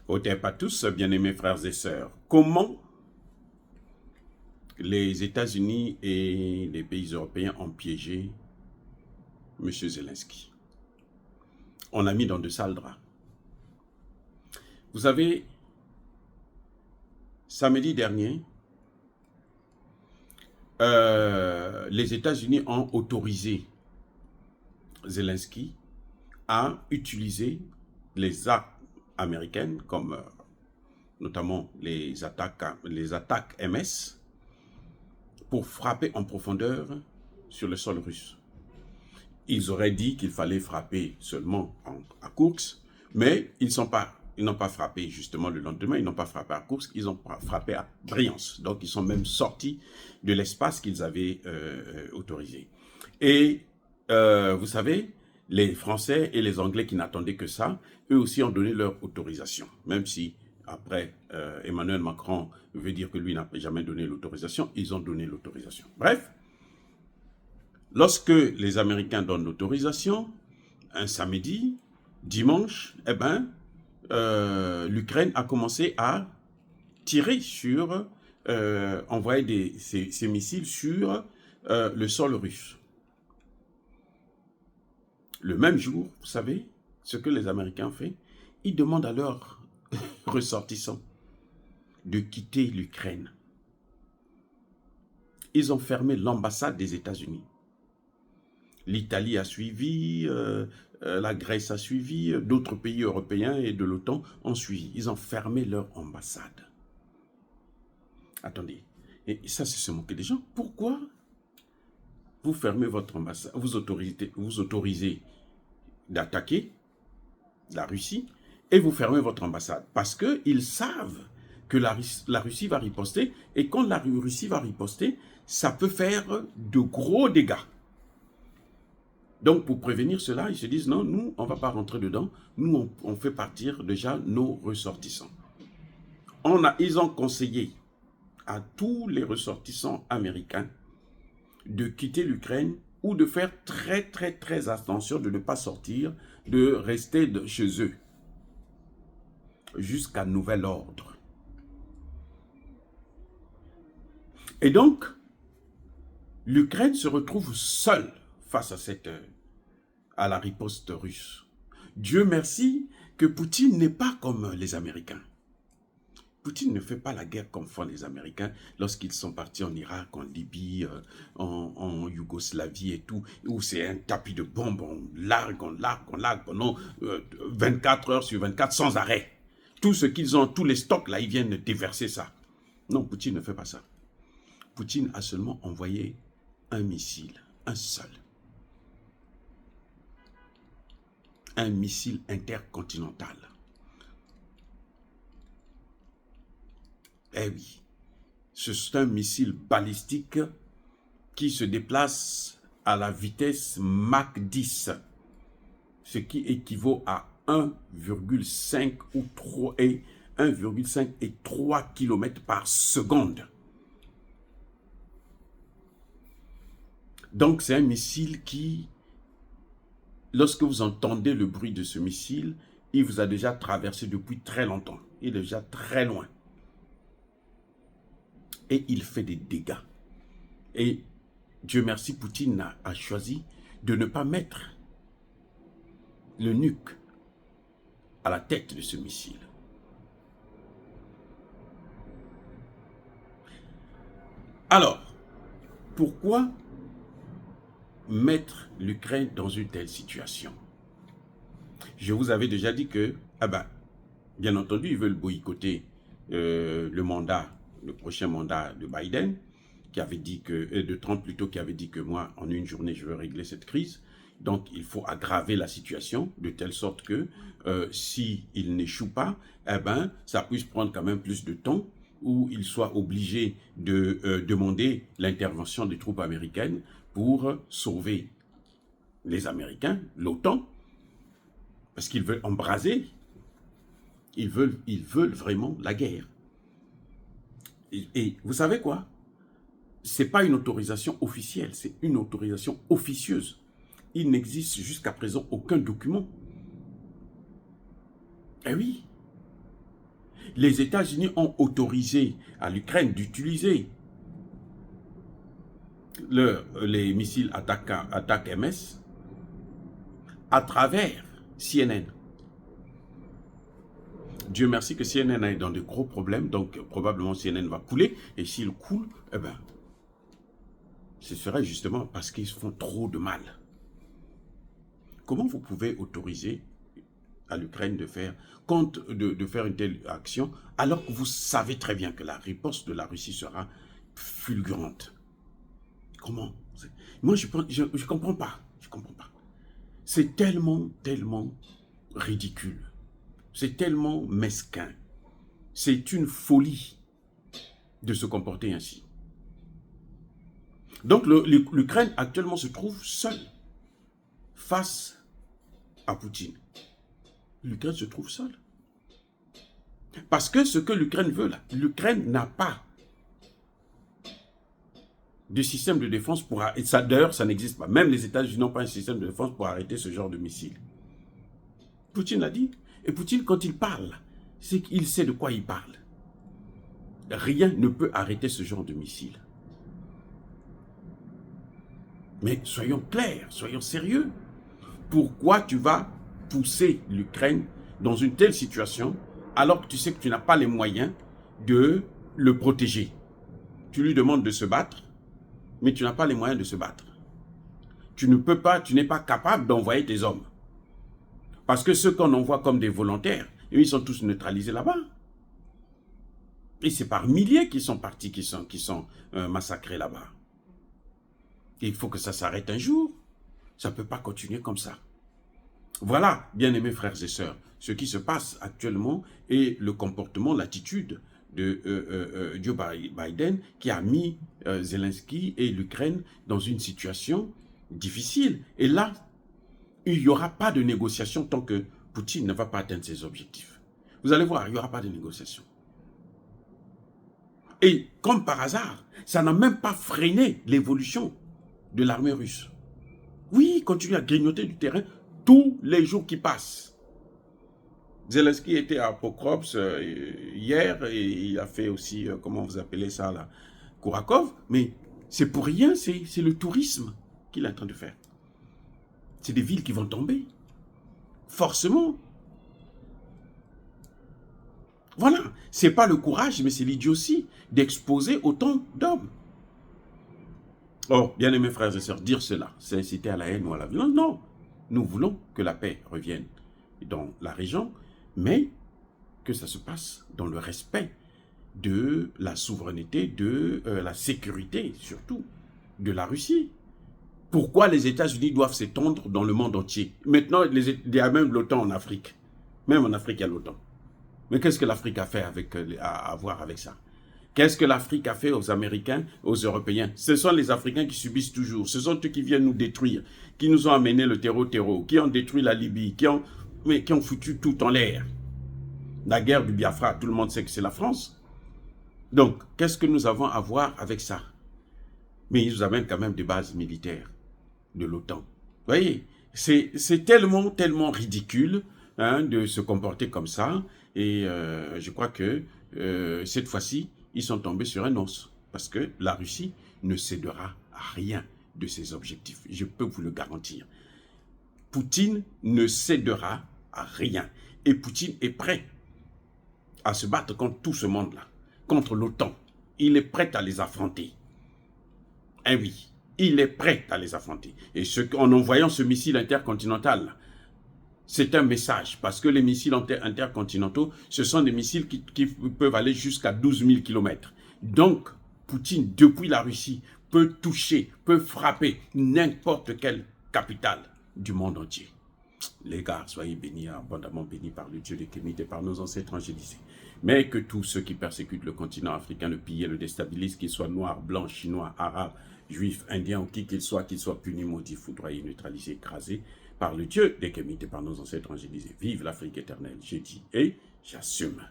Hotep à tous, bien-aimés frères et sœurs. Comment les États-Unis et les pays européens ont piégé M. Zelensky? On l'a mis dans de sales draps. Vous savez, samedi dernier, les États-Unis ont autorisé Zelensky à utiliser les armes américaines, comme notamment les attaques MS, pour frapper en profondeur sur le sol russe. Ils auraient dit qu'il fallait frapper seulement à Koursk, mais ils n'ont pas frappé justement le lendemain, ils n'ont pas frappé à Koursk, ils ont frappé à Bryansk. Donc ils sont même sortis de l'espace qu'ils avaient autorisé. Et vous savez, les Français et les Anglais qui n'attendaient que ça, eux aussi ont donné leur autorisation, même si après Emmanuel Macron veut dire que lui n'a jamais donné l'autorisation, ils ont donné l'autorisation. Bref, lorsque les Américains donnent l'autorisation, un samedi, dimanche, l'Ukraine a commencé à tirer sur, envoyer ces missiles sur le sol russe. Le même jour, vous savez, ce que les Américains ont fait, ils demandent à leurs ressortissants de quitter l'Ukraine. Ils ont fermé l'ambassade des États-Unis. L'Italie a suivi, la Grèce a suivi, d'autres pays européens et de l'OTAN ont suivi. Ils ont fermé leur ambassade. Attendez, et ça c'est se moquer des gens. Pourquoi vous fermez votre ambassade, vous autorisez d'attaquer la Russie et vous fermez votre ambassade? Parce qu'ils savent que la Russie va riposter, et quand la Russie va riposter, ça peut faire de gros dégâts. Donc, pour prévenir cela, ils se disent, non, nous, on ne va pas rentrer dedans. Nous, on fait partir déjà nos ressortissants. Ils ont conseillé à tous les ressortissants américains de quitter l'Ukraine ou de faire très, très, très attention de ne pas sortir, de rester chez eux jusqu'à nouvel ordre. Et donc, l'Ukraine se retrouve seule face à la riposte russe. Dieu merci que Poutine n'est pas comme les Américains. Poutine ne fait pas la guerre comme font les Américains lorsqu'ils sont partis en Irak, en Libye, en Yougoslavie et tout, où c'est un tapis de bombes, on largue pendant 24 heures sur 24 sans arrêt. Tout ce qu'ils ont, tous les stocks là, ils viennent déverser ça. Non, Poutine ne fait pas ça. Poutine a seulement envoyé un missile, un seul. Un missile intercontinental. Eh oui, c'est un missile balistique qui se déplace à la vitesse Mach 10, ce qui équivaut à 1,5 et 3 km par seconde. Donc c'est un missile qui, lorsque vous entendez le bruit de ce missile, il vous a déjà traversé depuis très longtemps. Il est déjà très loin. Et il fait des dégâts. Et Dieu merci, Poutine a choisi de ne pas mettre le nuque à la tête de ce missile. Alors, pourquoi mettre l'Ukraine dans une telle situation? Je vous avais déjà dit que, bien entendu, ils veulent boycotter le prochain mandat de Biden, qui avait dit que, de Trump plutôt, qui avait dit que moi, en une journée, je veux régler cette crise. Donc, il faut aggraver la situation de telle sorte que s'il n'échoue pas, ça puisse prendre quand même plus de temps, où il soit obligé de demander l'intervention des troupes américaines pour sauver les Américains, l'OTAN, parce qu'ils veulent embraser. Ils veulent vraiment la guerre. Et vous savez quoi? Ce n'est pas une autorisation officielle, c'est une autorisation officieuse. Il n'existe jusqu'à présent aucun document. Eh oui. les États-Unis ont autorisé à l'Ukraine d'utiliser les missiles attaque MS à travers CNN. Dieu merci que CNN est dans de gros problèmes, donc probablement CNN va couler, et s'il coule, eh ben, ce serait justement parce qu'ils font trop de mal. Comment vous pouvez autoriser à l'Ukraine de faire une telle action, alors que vous savez très bien que la riposte de la Russie sera fulgurante? Comment? Moi, je comprends pas. Je comprends pas. C'est tellement, tellement ridicule. C'est tellement mesquin. C'est une folie de se comporter ainsi. Donc, l'Ukraine actuellement se trouve seule face à Poutine. L'Ukraine se trouve seule. Parce que ce que l'Ukraine veut là, l'Ukraine n'a pas de système de défense pour arrêter. D'ailleurs, ça n'existe pas. Même les États-Unis n'ont pas un système de défense pour arrêter ce genre de missiles. Poutine l'a dit. Et Poutine, quand il parle, c'est qu'il sait de quoi il parle. Rien ne peut arrêter ce genre de missile. Mais soyons clairs, soyons sérieux. Pourquoi tu vas pousser l'Ukraine dans une telle situation alors que tu sais que tu n'as pas les moyens de le protéger? Tu lui demandes de se battre, mais tu n'as pas les moyens de se battre. Tu n'es pas capable d'envoyer tes hommes. Parce que ceux qu'on envoie comme des volontaires, ils sont tous neutralisés là-bas. Et c'est par milliers qui sont partis, qui sont massacrés là-bas. Il faut que ça s'arrête un jour. Ça ne peut pas continuer comme ça. Voilà, bien-aimés frères et sœurs, ce qui se passe actuellement et le comportement, l'attitude de Joe Biden qui a mis Zelensky et l'Ukraine dans une situation difficile. Et là, il n'y aura pas de négociation tant que Poutine ne va pas atteindre ses objectifs. Vous allez voir, il n'y aura pas de négociation. Et comme par hasard, ça n'a même pas freiné l'évolution de l'armée russe. Oui, il continue à grignoter du terrain tous les jours qui passent. Zelensky était à Pokrovsk hier et il a fait aussi, comment vous appelez ça là, Kourakov, mais c'est pour rien, c'est le tourisme qu'il est en train de faire. C'est des villes qui vont tomber, forcément. Voilà, c'est pas le courage, mais c'est l'idiotie d'exposer autant d'hommes. Oh, bien aimés frères et sœurs, dire cela, c'est inciter à la haine ou à la violence. Non, nous voulons que la paix revienne dans la région, mais que ça se passe dans le respect de la souveraineté, de la sécurité, surtout, de la Russie. Pourquoi les États-Unis doivent s'étendre dans le monde entier? Maintenant, il y a même l'OTAN en Afrique. Même en Afrique, il y a l'OTAN. Mais qu'est-ce que l'Afrique a fait à voir avec ça? Qu'est-ce que l'Afrique a fait aux Américains, aux Européens? Ce sont les Africains qui subissent toujours. Ce sont eux qui viennent nous détruire, qui nous ont amené le terreau, qui ont détruit la Libye, qui ont foutu tout en l'air. La guerre du Biafra, tout le monde sait que c'est la France. Donc, qu'est-ce que nous avons à voir avec ça? Mais ils nous amènent quand même des bases militaires de l'OTAN. Vous voyez, c'est tellement, tellement ridicule hein, de se comporter comme ça. Et je crois que cette fois-ci, ils sont tombés sur un os. Parce que la Russie ne cédera à rien de ses objectifs. Je peux vous le garantir. Poutine ne cédera à rien. Et Poutine est prêt à se battre contre tout ce monde-là. Contre l'OTAN. Il est prêt à les affronter. Eh oui, il est prêt à les affronter. Et en envoyant ce missile intercontinental, c'est un message, parce que les missiles intercontinentaux, ce sont des missiles qui peuvent aller jusqu'à 12 000 km. Donc, Poutine, depuis la Russie, peut toucher, peut frapper n'importe quelle capitale du monde entier. Les gars, soyez bénis, abondamment bénis par le Dieu des Kémites et par nos ancêtres angélisés. Mais que tous ceux qui persécutent le continent africain, le pillent, le déstabilisent, qu'ils soient noirs, blancs, chinois, arabes, juifs, indiens ou qui qu'ils soient punis, maudits, foudroyés, neutralisés, écrasés, par le Dieu des Kémites et par nos ancêtres angélisés. Vive l'Afrique éternelle, j'ai dit et j'assume.